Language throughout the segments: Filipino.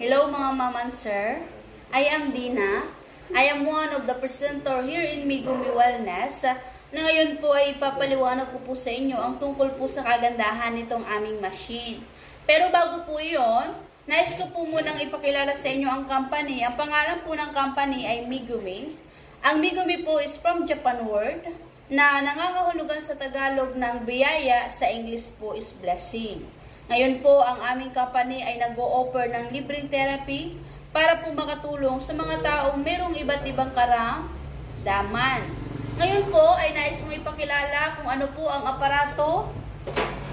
Hello mga ma'am and sir. I am Dina. I am one of the presenter here in Megumi Wellness na ngayon po ay ipapaliwanag ko po sa inyo ang tungkol po sa kagandahan nitong aming machine. Pero bago po iyon, nais ko po munang ipakilala sa inyo ang company. Ang pangalan po ng company ay Megumi. Ang Megumi po is from Japan word na nangangahulugan sa Tagalog ng biyaya, sa English po is blessing. Ngayon po, ang aming company ay nag-o-offer ng libreng therapy para po makatulong sa mga taong merong iba't ibang karamdaman. Ngayon po ay nais mong ipakilala kung ano po ang aparato.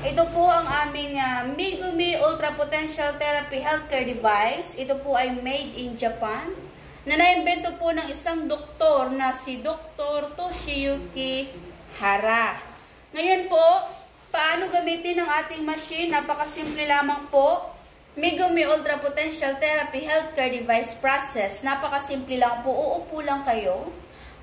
Ito po ang aming Megumi Ultra Potential Therapy Healthcare Device. Ito po ay made in Japan na naimbento po ng isang doktor na si Dr. Toshiyuki Hara. Ngayon po, paano gamitin ang ating machine? Napakasimple lamang po. Megumi Ultra Potential Therapy Healthcare Device process. Napakasimple lang po. Uupo lang kayo.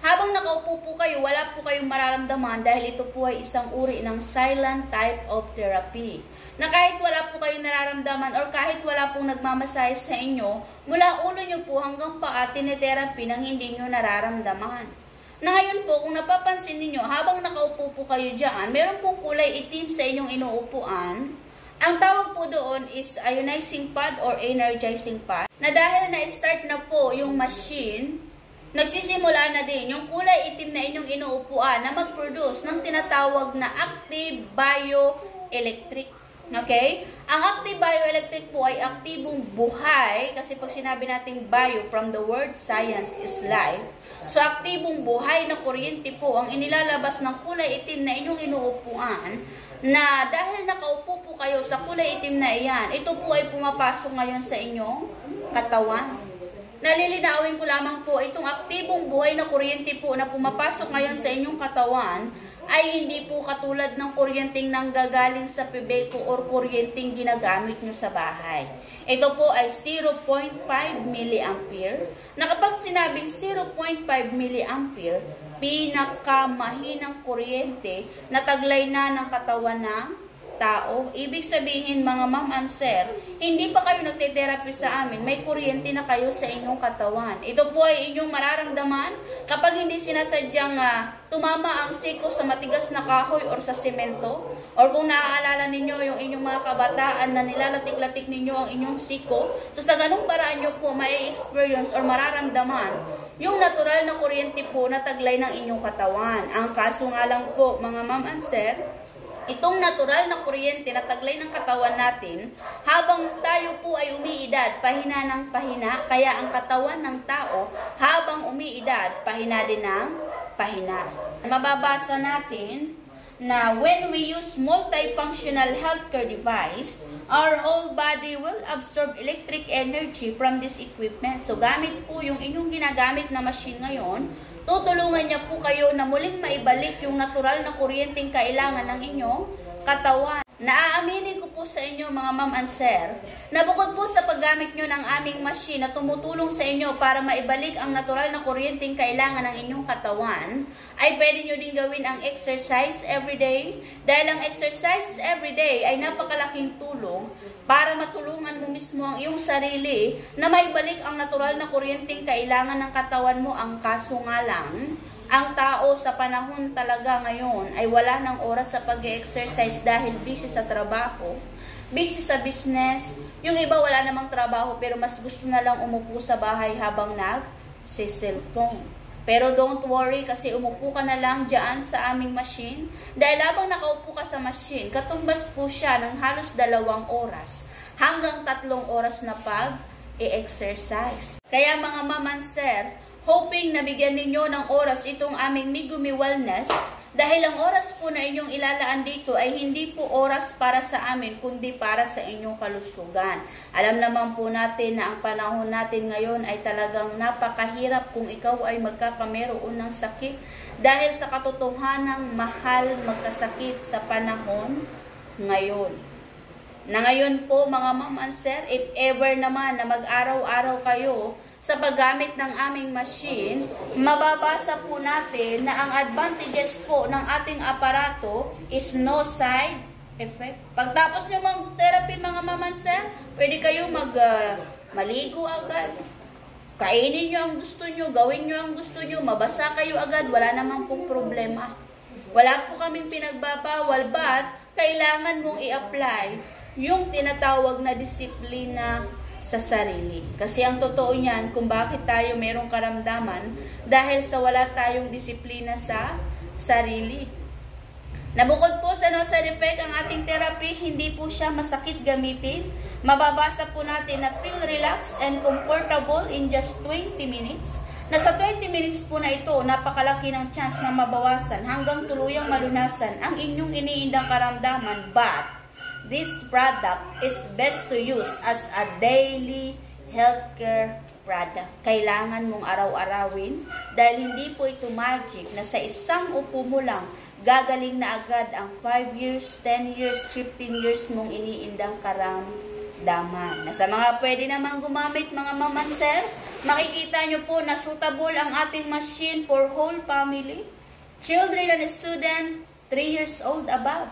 Habang nakaupo po kayo, wala po kayong mararamdaman dahil ito po ay isang uri ng silent type of therapy. Na kahit wala po kayong nararamdaman or kahit wala pong nagmamasahe sa inyo, mula ulo nyo po hanggang paa tinitherapy nang hindi nyo nararamdaman. Na ngayon po, kung napapansin niyo habang nakaupo po kayo dyan, meron pong kulay itim sa inyong inuupuan. Ang tawag po doon is ionizing pad or energizing pad. Na dahil na-start na po yung machine, nagsisimula na din yung kulay itim na inyong inuupuan na mag-produce ng tinatawag na active bioelectric. Okay? Ang active bioelectric po ay aktibong buhay, kasi pag sinabi nating bio from the word science is life. So, aktibong buhay na kuryente po ang inilalabas ng kulay itim na inyong inuupuan, na dahil nakaupo po kayo sa kulay itim na iyan, ito po ay pumapasok ngayon sa inyong katawan. Nalilinawin ko lamang po, itong aktibong buhay na kuryente po na pumapasok ngayon sa inyong katawan ay hindi po katulad ng kuryenteng nanggagaling sa Pebeco or kuryenteng ginagamit nyo sa bahay. Ito po ay 0.5 milliampere. Na kapag sinabing 0.5 milliampere, pinakamahinang kuryente na taglay na ng katawan ng tao. Ibig sabihin, mga ma'am and sir, hindi pa kayo nagte-therapy sa amin, may kuryente na kayo sa inyong katawan. Ito po ay inyong mararamdaman kapag hindi sinasadyang tumama ang siko sa matigas na kahoy or sa semento, or kung naaalala ninyo yung inyong mga kabataan na nilalatik-latik ninyo ang inyong siko. So sa ganung paraan nyo po mai-experience or mararamdaman yung natural na kuryente po na taglay ng inyong katawan. Ang kaso nga lang po, mga ma'am and sir, itong natural na kuryente na taglay ng katawan natin, habang tayo po ay umiidad, pahina ng pahina, kaya ang katawan ng tao, habang umiidad, pahina din ng pahina. Mababasa natin na when we use multifunctional healthcare device, our whole body will absorb electric energy from this equipment. So, gamit po yung inyong ginagamit na machine ngayon, tutulungan niya po kayo na muling maibalik yung natural na kuryenteng kailangan ng inyong katawan. Naaaminin ko po sa inyo, mga ma'am and sir, na bukod po sa paggamit nyo ng aming machine na tumutulong sa inyo para maibalik ang natural na kuryenteng kailangan ng inyong katawan, ay pwede nyo din gawin ang exercise everyday. Dahil ang exercise everyday ay napakalaking tulong para matulungan mo mismo ang iyong sarili na maibalik ang natural na kuryenteng kailangan ng katawan mo. Ang kaso nga lang, ang tao sa panahon talaga ngayon ay wala ng oras sa pag-exercise dahil busy sa trabaho, busy sa business. Yung iba wala namang trabaho pero mas gusto na lang umupo sa bahay habang nag-cellphone. Pero don't worry, kasi umupo ka na lang dyan sa aming machine. Dahil habang nakaupo ka sa machine, katumbas po siya ng halos 2 oras hanggang 3 oras na pag-exercise. Kaya mga ma'am and sir, hoping na bigyan ninyo ng oras itong aming Megumi Wellness, dahil ang oras po na inyong ilalaan dito ay hindi po oras para sa amin, kundi para sa inyong kalusugan. Alam naman po natin na ang panahon natin ngayon ay talagang napakahirap kung ikaw ay magkakameroon ng sakit, dahil sa katotohanang mahal magkasakit sa panahon ngayon. Na ngayon po, mga ma'am and sir, if ever naman na mag-araw-araw kayo sa paggamit ng aming machine, mababasa po natin na ang advantages po ng ating aparato is no side effect. Pagtapos nyo mag-therapy, mga ma'am and sir, pwede kayo maligo agad. Kainin nyo ang gusto nyo, gawin nyo ang gusto nyo, mabasa kayo agad, wala namang pong problema. Wala po kaming pinagbabawal, but kailangan mong i-apply yung tinatawag na disiplina sa sarili. Kasi ang totoo niyan, kung bakit tayo merong karamdaman, dahil sa wala tayong disiplina sa sarili. Nabukod po sa no side effect ang ating therapy, hindi po siya masakit gamitin. Mababasa po natin na feel relaxed and comfortable in just 20 minutes. Nasa 20 minutes po na ito, napakalaki ng chance na mabawasan hanggang tuluyang malunasan ang inyong iniindang karamdaman. But this product is best to use as a daily healthcare product. Kailangan mong araw-arawin dahil hindi po ito magic na sa isang upo mo lang gagaling na agad ang 5 years, 10 years, 15 years mong iniindang karamdaman. Na sa mga pwede namang gumamit, mga ma'am and sir, makikita nyo po na suitable ang ating machine for whole family, children and student, 3 years old above,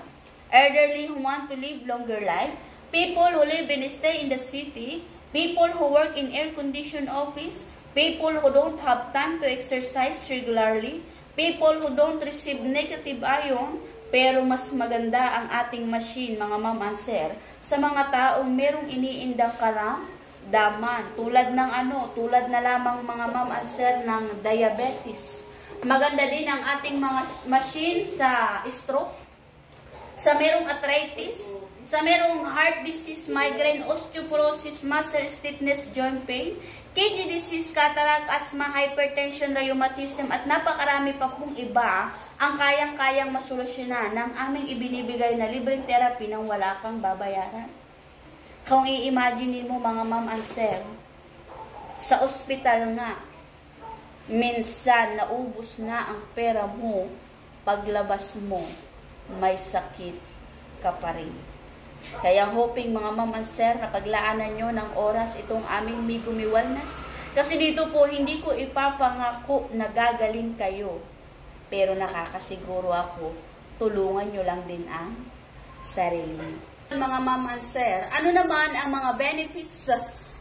elderly who want to live longer life, people who live and stay in the city, people who work in air-conditioned office, people who don't have time to exercise regularly, people who don't receive negative ion, pero mas maganda ang ating machine, mga ma'am and sir, sa mga taong merong iniindang karamdaman, tulad ng tulad na lamang mga ma'am and sir ng diabetes. Maganda din ang ating mga machine sa stroke, sa merong arthritis, sa merong heart disease, migraine, osteoporosis, muscle stiffness, joint pain, kidney disease, cataract, asthma, hypertension, rheumatism, at napakarami pa pong iba ang kayang-kayang masolusyonan ng aming ibinibigay na libreng therapy nang wala kang babayaran. Kung i-imagine mo mga ma'am and sir, sa ospital nga, minsan naubos na ang pera mo, paglabas mo, may sakit ka pa rin. Kaya hoping mga ma'am and sir na paglaanan nyo ng oras itong aming Megumi Wellness. Kasi dito po hindi ko ipapangako na gagaling kayo. Pero nakakasiguro ako, tulungan nyo lang din ang sarili. Mga ma'am and sir, ano naman ang mga benefits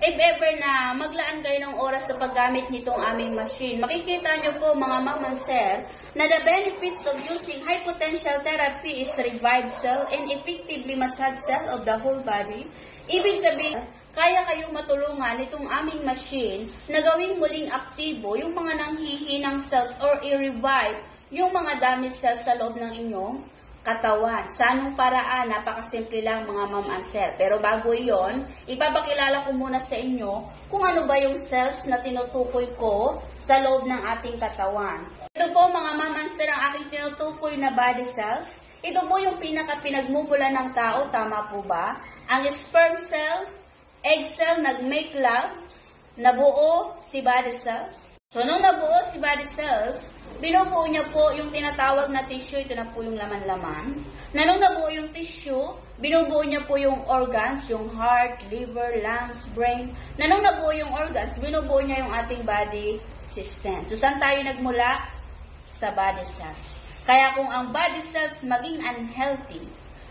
if ever na maglaan kayo ng oras sa paggamit nitong aming machine? Makikita nyo po mga ma'am and sir na the benefits of using high potential therapy is revive cell and effectively massage cell of the whole body. Ibig sabihin, kaya kayong matulungan itong aming machine na gawing muling aktibo yung mga nanghihinang cells or i-revive yung mga damaged cells sa loob ng inyong katawan. Sa anong paraan? Napakasimple lang mga ma'am and sir. Pero bago yon, ipapakilala ko muna sa inyo kung ano ba yung cells na tinutukoy ko sa loob ng ating katawan. Ito po mga ma'am and sir ang aking tinutukoy na body cells. Ito po yung pinaka-pinagmumula ng tao, tama po ba? Ang sperm cell, egg cell, nag-make love, nabuo si body cells. So nung nabuo si body cells, binubuo niya po yung tinatawag na tissue, ito na po yung laman-laman. Na nung nabuo yung tissue, binubuo niya po yung organs, yung heart, liver, lungs, brain. Na nung nabuo yung organs, binubuo niya yung ating body system. So saan tayo nagmula? Sa body cells. Kaya kung ang body cells maging unhealthy,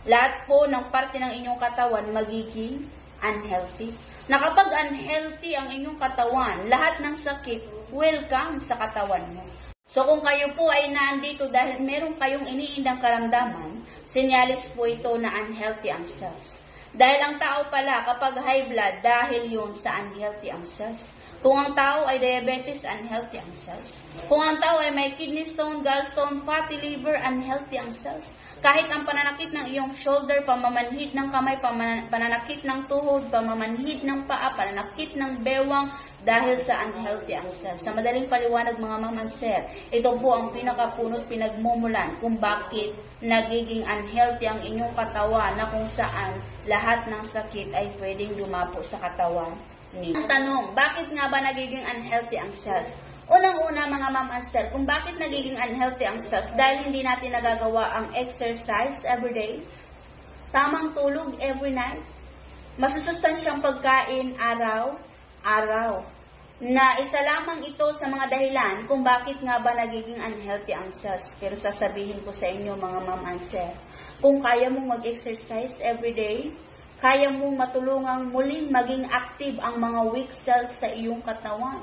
lahat po ng parte ng inyong katawan magiging unhealthy. Na kapag unhealthy ang inyong katawan, lahat ng sakit welcome sa katawan mo. So kung kayo po ay nandito dahil meron kayong iniindang karamdaman, sinyalis po ito na unhealthy ang cells. Dahil ang tao pala kapag high blood, dahil yun sa unhealthy ang cells. Kung ang tao ay diabetes, unhealthy ang cells. Kung ang tao ay may kidney stone, gallstone, fatty liver, unhealthy ang cells. Kahit ang pananakit ng iyong shoulder, pamamanhid ng kamay, pananakit ng tuhod, pamamanhid ng paa, pananakit ng bewang, dahil sa unhealthy ang cells. Sa madaling paliwanag mga ma'am and sir, ito po ang pinakapunot pinagmumulan kung bakit nagiging unhealthy ang inyong katawan na kung saan lahat ng sakit ay pwedeng dumapo sa katawan niyo. Ang tanong, bakit nga ba nagiging unhealthy ang cells? Unang-una mga ma'am and sir, kung bakit nagiging unhealthy ang cells? Dahil hindi natin nagagawa ang exercise every day, tamang tulog every night, masusustansyang pagkain araw-araw. Na isa lamang ito sa mga dahilan kung bakit nga ba nagiging unhealthy ang cells. Pero sasabihin ko sa inyo mga ma'am and sir, kung kaya mong mag-exercise every day, Kaya mong matulungang muling maging active ang mga weak cells sa iyong katawan.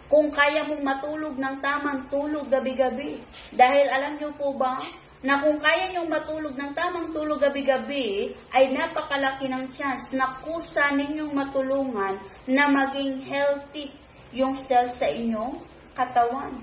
Kung kaya mong matulog ng tamang tulog gabi-gabi. Dahil alam niyo po ba, na kung kaya niyong matulog ng tamang tulog gabi-gabi, ay napakalaki ng chance na kusa ninyong matulungan na maging healthy yung cells sa inyong katawan.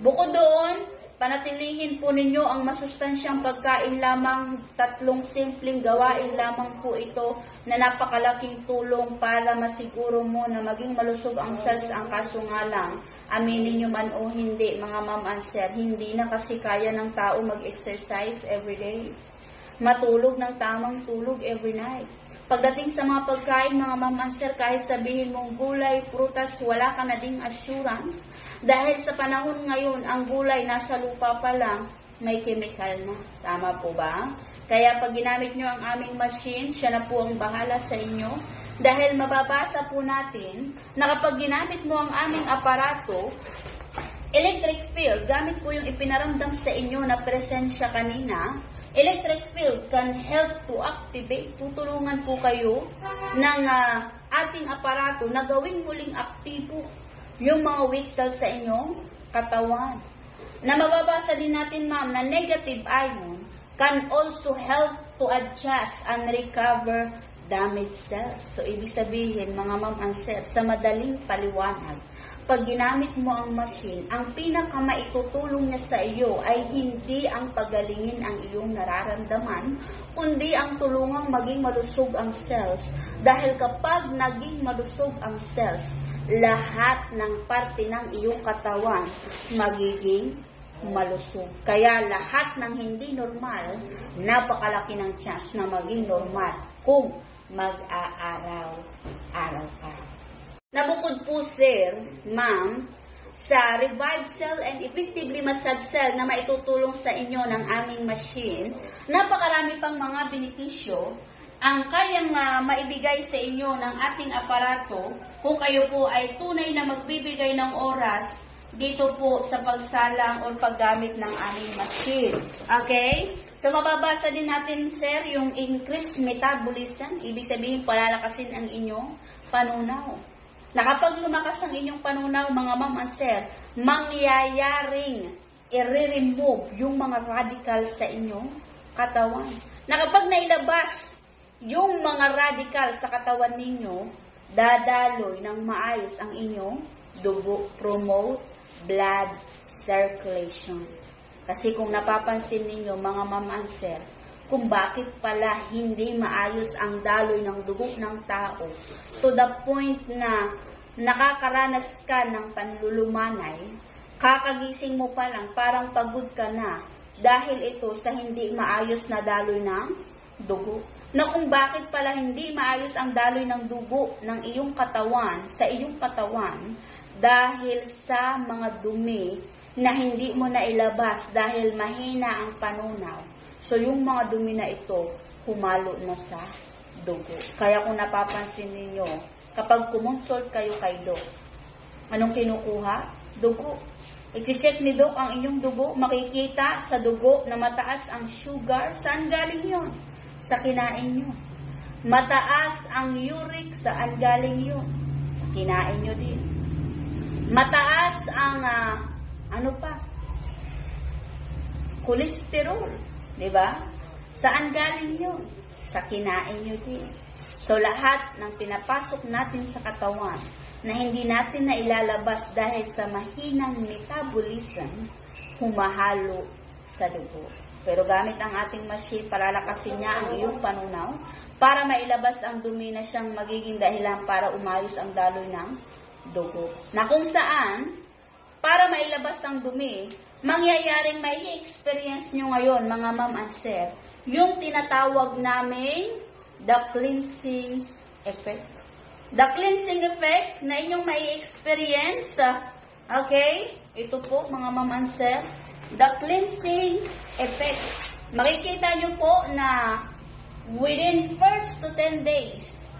Bukod doon, panatilihin po ninyo ang masustansyang pagkain lamang. 3 simpleng gawain lamang po ito na napakalaking tulong para masiguro mo na maging malusog ang cells. Ang kaso nga lang, aminin nyo man o hindi, mga ma'am and sir, hindi na kasi kaya ng tao mag-exercise everyday. Matulog ng tamang tulog every night. Pagdating sa mga pagkain, mga ma'am and sir, kahit sabihin mong gulay, prutas, wala ka na ding assurance. Dahil sa panahon ngayon, ang gulay nasa lupa pa lang, may chemical na. Tama po ba? Kaya pag ginamit nyo ang aming machine, siya na po ang bahala sa inyo. Dahil mababasa po natin na kapag ginamit mo ang aming aparato, electric field, gamit po yung ipinaramdam sa inyo na presensya kanina, electric field can help to activate. Tutulungan po kayo ng ating aparato na gawing muling aktibo yung mga weak cells sa inyong katawan. Na mababasa din natin, ma'am, na negative ion can also help to adjust and recover damaged cells. So, ibig sabihin, mga ma'am and sir, sa madaling paliwanag, pag ginamit mo ang machine, ang pinakamaitutulong niya sa iyo ay hindi ang pagalingin ang iyong nararamdaman, kundi ang tulungang maging malusog ang cells. Dahil kapag naging malusog ang cells, lahat ng parte ng iyong katawan magiging malusog. Kaya lahat ng hindi normal, napakalaki ng chance na maging normal kung mag-aaraw-araw ka. Nabukod po, sir, ma'am, sa Revive Cell and Effectively Massage Cell na maitutulong sa inyo ng aming machine, napakarami pang mga benepisyo ang kayang maibigay sa inyo ng ating aparato kung kayo po ay tunay na magbibigay ng oras dito po sa pagsalang o paggamit ng aming machine. Okay? So, mababasa din natin, sir, yung increased metabolism. Ibig sabihin, palalakasin ang inyong panunaw. Na kapag lumakas ang inyong panunaw, mga ma'am and sir, mangyayaring i-remove yung mga radicals sa inyong katawan. Na kapag nailabas yung mga radical sa katawan ninyo, dadaloy ng maayos ang inyong dugo, promote blood circulation. Kasi kung napapansin ninyo, mga ma'am and sir, kung bakit pala hindi maayos ang daloy ng dugo ng tao, to the point na nakakaranas ka ng panlulumanay, kakagising mo pa lang, parang pagod ka na, dahil ito sa hindi maayos na daloy ng dugo. Na kung bakit pala hindi maayos ang daloy ng dugo ng iyong katawan, sa iyong katawan, dahil sa mga dumi na hindi mo na ilabas dahil mahina ang panunaw. So, yung mga dumi na ito, humalo na sa dugo. Kaya kung napapansin ninyo, kapag kumonsult kayo kay Doc, anong kinukuha? Dugo. I-check ni Doc ang inyong dugo, makikita sa dugo na mataas ang sugar. Saan galing yon? Sa kinain nyo. Mataas ang uric, saan galing yun? Sa kinain nyo din. Mataas ang, cholesterol. Diba? Saan galing yun? Sa kinain nyo din. So, lahat ng pinapasok natin sa katawan na hindi natin na ilalabas dahil sa mahinang metabolism, humahalo sa dugo. Pero gamit ang ating machine, palalakasin niya ang iyong panunaw para mailabas ang dumi na siyang magiging dahilan para umayos ang daloy ng dugo. Na kung saan, para mailabas ang dumi, mangyayaring may experience nyo ngayon, mga ma'am and sir, yung tinatawag namin the cleansing effect. The cleansing effect na inyong may experience, okay? Ito po, mga ma'am and sir, the cleansing effect. Makikita nyo po na within first to 10 days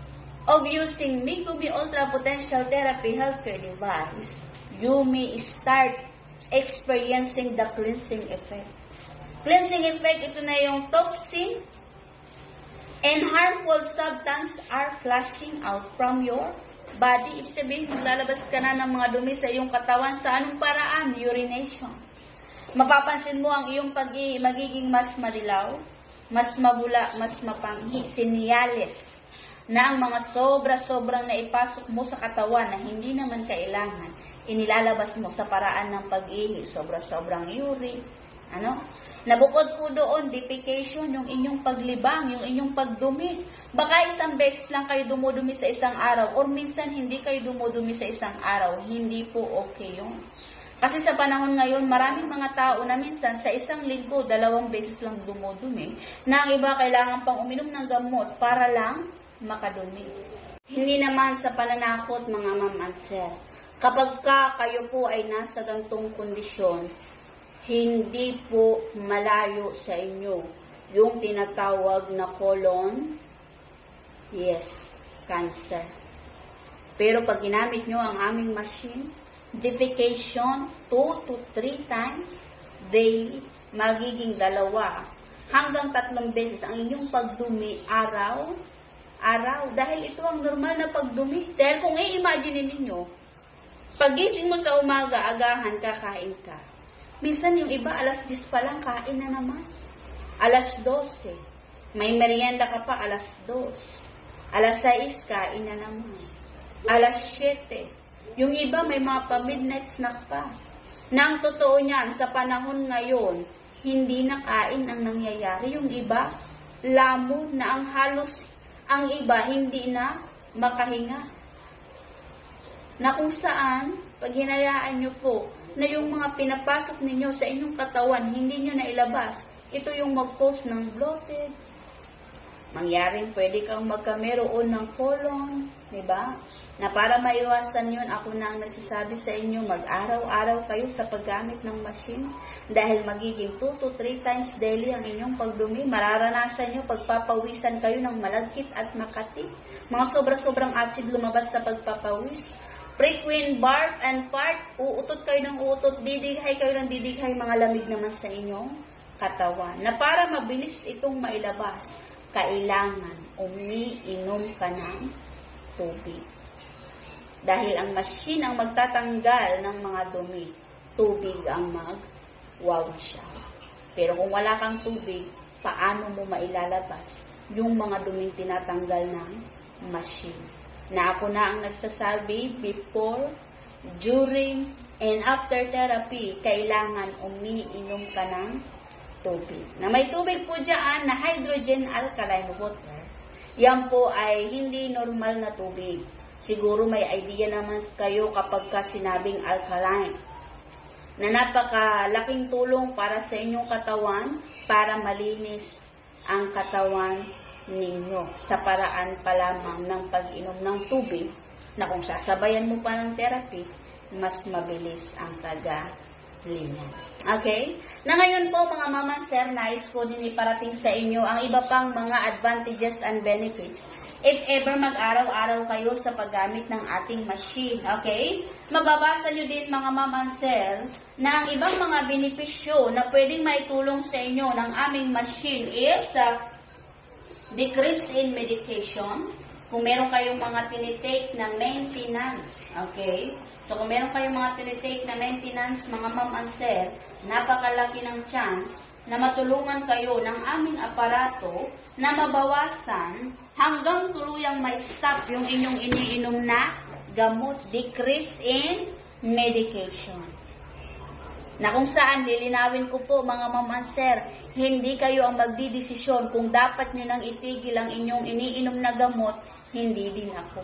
of using Megumi Ultra Potential Therapy Healthcare Device, you may start experiencing the cleansing effect. Cleansing effect, ito na yung toxin and harmful substances are flushing out from your body. Ibig sabihin, maglalabas ka na ng mga dumi sa iyong katawan. Sa anong paraan? Urination. Mapapansin mo ang iyong magiging mas madilaw, mas mabula, mas mapanghi. Sinyales na ang mga sobra-sobrang naipasok mo sa katawan na hindi naman kailangan, inilalabas mo sa paraan ng pag-ihi. Sobra-sobrang urine. Nabukod po doon, defecation, yung inyong paglibang, yung inyong pagdumi. Baka isang beses lang kayo dumudumi sa isang araw, or minsan hindi kayo dumudumi sa isang araw. Hindi po okay yun. Kasi sa panahon ngayon, maraming mga tao na minsan sa isang linggo, 2 beses lang dumudumi, na ang iba kailangan pang uminom ng gamot para lang makadumi. Hindi naman sa pananakot, mga ma'am and sir. Kapag kayo po ay nasa gantong kondisyon, hindi po malayo sa inyo yung tinatawag na colon, cancer. Pero pag ginamit nyo ang aming machine, defecation 2 to 3 times daily, magiging 2 hanggang 3 beses ang inyong pagdumi araw. Dahil ito ang normal na pagdumi. Dahil kung i-imagine ninyo, pagising mo sa umaga, agahan, kakain ka. Minsan yung iba, alas 10 pa lang, kain na naman. Alas 12. May merienda ka pa, alas 2. Alas 6, kain na naman. Alas 7. Yung iba, may mga pa-midnight snack pa. Nang totoo niyan, sa panahon ngayon, hindi na kain ang nangyayari. Yung iba, lamo na ang halos, ang iba, hindi na makahinga. Na kung saan, pag hinayaan nyo po, na yung mga pinapasok ninyo sa inyong katawan, hindi nyo na ilabas. Ito yung mag-cause ng bloated. Mangyaring pwede kang magkameroon ng colon, diba? Na para maiwasan yun, ako na ang nagsasabi sa inyo, mag-araw-araw kayo sa paggamit ng machine. Dahil magiging 2 to 3 times daily ang inyong pagdumi. Mararanasan nyo, pagpapawisan kayo ng malagkit at makati. Mga sobra-sobrang acid lumabas sa pagpapawis. Frequent barf and fart, uutot kayo ng uutot, didighay kayo ng didighay, mga lamig naman sa inyong katawan. Na para mabilis itong mailabas, kailangan umiinom ka ng tubig. Dahil ang machine ang magtatanggal ng mga dumi, tubig ang mag-wash siya. Pero kung wala kang tubig, paano mo mailalabas yung mga duming tinatanggal ng machine? Na ako na ang nagsasabi, before, during, and after therapy, kailangan umiinom ka ng tubig. Na may tubig po dyan na hydrogen alkaline water. Yan po ay hindi normal na tubig. Siguro may idea naman kayo kapag sinabing alkaline. Na napakalaking tulong para sa inyong katawan, para malinis ang katawan ninyo sa paraan pa lamang ng pag-inom ng tubig, na kung sasabayan mo pa ng therapy, mas mabilis ang kagalingan. Okay? Na ngayon po mga mama, sir, nais ko din iparating sa inyo ang iba pang mga advantages and benefits if ever mag-araw-araw kayo sa paggamit ng ating machine. Okay? Mababasa nyo din mga mama, sir, na ang ibang mga benepisyo na pwedeng maitulong sa inyo ng aming machine is decrease in medication. Kung meron kayong mga tinitake na maintenance, okay? So, kung meron kayong mga tinitake na maintenance, mga ma'am and sir, napakalaki ng chance na matulungan kayo ng aming aparato na mabawasan hanggang tuluyang ma-stop yung inyong iniinom na gamot. Decrease in medication. Na kung saan, lilinawin ko po mga ma'am and sir, hindi kayo ang magdidesisyon kung dapat nyo nang itigil ang inyong iniinom na gamot, hindi din ako.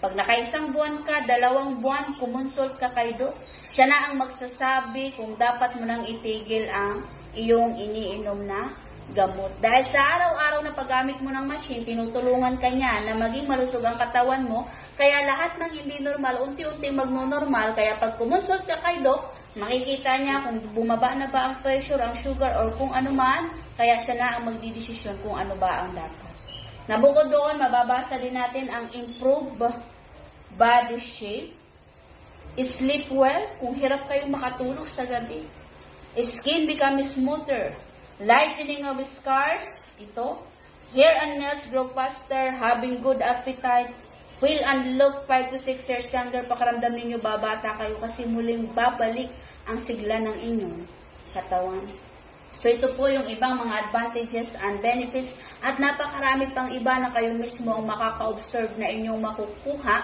Pag nakaisang buwan ka, 2 buwan, kumonsult ka kay Doc. Siya na ang magsasabi kung dapat mo nang itigil ang iyong iniinom na gamot. Dahil sa araw-araw na paggamit mo ng machine, tinutulungan ka niya na maging malusog ang katawan mo, kaya lahat ng hindi normal, unti-unti magno-normal. Kaya pag kumonsult ka kay Doc, makikita niya kung bumaba na ba ang pressure, ang sugar, or kung ano man, kaya siya na ang magdidesisyon kung ano ba ang dapat. Nabukod doon, mababasa din natin ang improve body shape, sleep well, kung hirap kayong makatulog sa gabi, skin becomes smoother, lightening of scars, ito, hair and nails grow faster, having good appetite, will and look 5 to 6 years younger. Pakaramdam ninyo babata kayo kasi muling babalik ang sigla ng inyong katawan. So ito po yung ibang mga advantages and benefits at napakarami pang iba na kayo mismo ang makaka-observe na inyong makukuha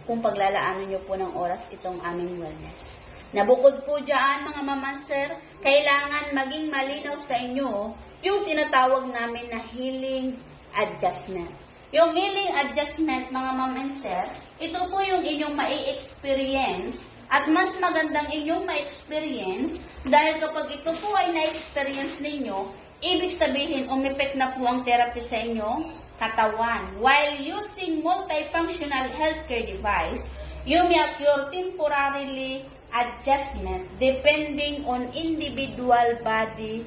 kung paglalaanan nyo po ng oras itong aming wellness. Nabukod po dyan mga mamanser, kailangan maging malinaw sa inyo yung tinatawag namin na healing adjustment. Yung healing adjustment mga mamanser, ito po yung inyong mai-experience at mas magandang inyong ma-experience dahil kapag ito po ay na-experience ninyo, ibig sabihin umepek na po ang therapy sa inyong katawan. While using multifunctional healthcare device, you may occur temporarily adjustment depending on individual body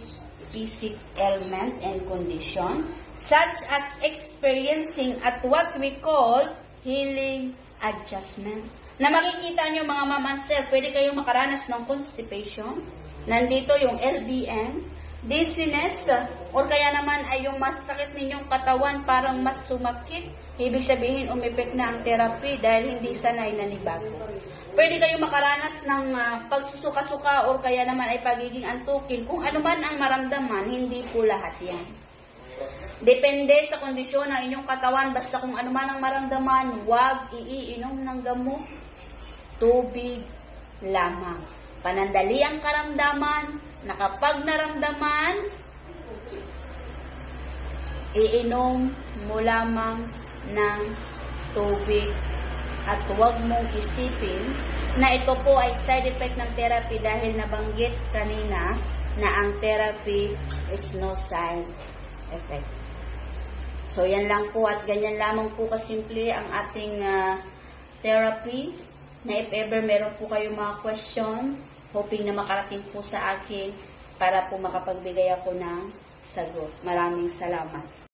physical ailment and condition, such as experiencing at what we call healing adjustment. Na makikita nyo mga mamanser, pwede kayong makaranas ng constipation, nandito yung LBM, dizziness, or kaya naman ay yung masakit ninyong katawan parang mas sumakit, ibig sabihin umepek na ang therapy dahil hindi sanay na nibago. Pwede kayong makaranas ng pagsusuka-suka or kaya naman ay pagiging antukin. Kung ano man ang maramdaman, hindi po lahat yan. Depende sa kondisyon ng inyong katawan, basta kung ano man ang maramdaman, huwag iinom ng gamot, tubig lamang. Panandali ang karamdaman, na kapag naramdaman, iinom mo lamang ng tubig at huwag mong isipin na ito po ay side effect ng therapy dahil nabanggit kanina na ang therapy is no side effect. So yan lang po at ganyan lamang po kasimple ang ating therapy na if ever meron po kayong mga question, hoping na makarating po sa akin para po makapagbigay ako ng sagot. Maraming salamat.